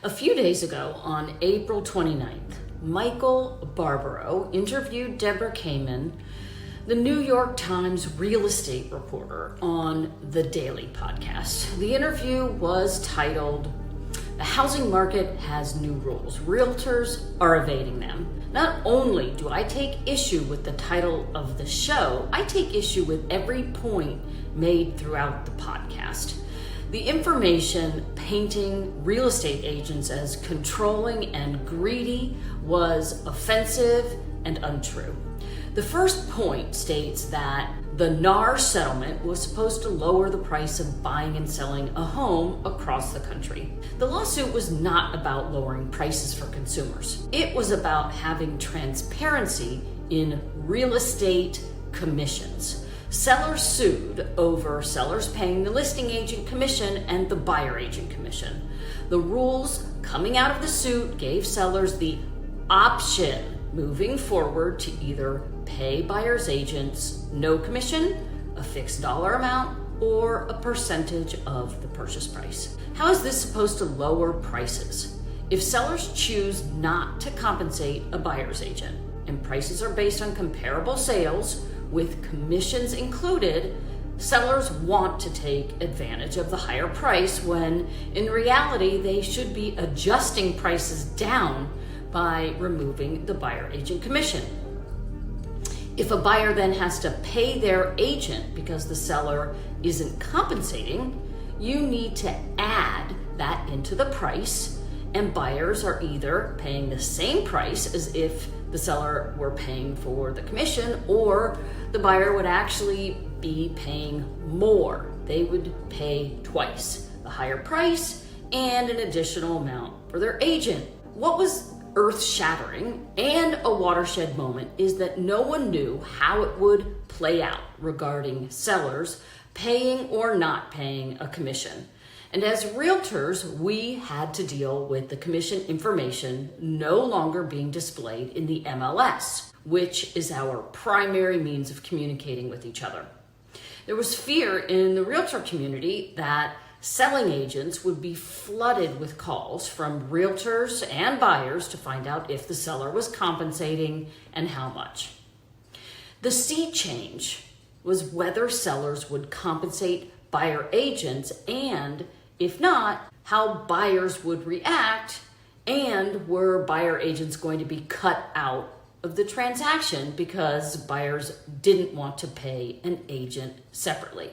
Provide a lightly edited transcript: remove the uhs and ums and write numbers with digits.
A few days ago, on April 29th, Michael Barbaro interviewed Deborah Kamen, the New York Times real estate reporter, on the Daily podcast. The interview was titled, "The Housing Market Has New Rules. Realtors Are Evading Them." Not only do I take issue with the title of the show, I take issue with every point made throughout the podcast. The information painting real estate agents as controlling and greedy was offensive and untrue. The first point states that the NAR settlement was supposed to lower the price of buying and selling a home across the country. The lawsuit was not about lowering prices for consumers. It was about having transparency in real estate commissions. Sellers sued over sellers paying the listing agent commission and the buyer agent commission. The rules coming out of the suit gave sellers the option moving forward to either pay buyer's agents no commission, a fixed dollar amount, or a percentage of the purchase price. How is this supposed to lower prices? If sellers choose not to compensate a buyer's agent and prices are based on comparable sales with commissions included, sellers want to take advantage of the higher price when in reality they should be adjusting prices down by removing the buyer agent commission. If a buyer then has to pay their agent because the seller isn't compensating, you need to add that into the price, and buyers are either paying the same price as if the seller were paying for the commission, or the buyer would actually be paying more. They would pay twice, the higher price and an additional amount for their agent. What was earth-shattering and a watershed moment is that no one knew how it would play out regarding sellers paying or not paying a commission. And as realtors, we had to deal with the commission information no longer being displayed in the MLS, which is our primary means of communicating with each other. There was fear in the realtor community that selling agents would be flooded with calls from realtors and buyers to find out if the seller was compensating and how much. The sea change was whether sellers would compensate buyer agents, and if not, how buyers would react, and were buyer agents going to be cut out of the transaction because buyers didn't want to pay an agent separately.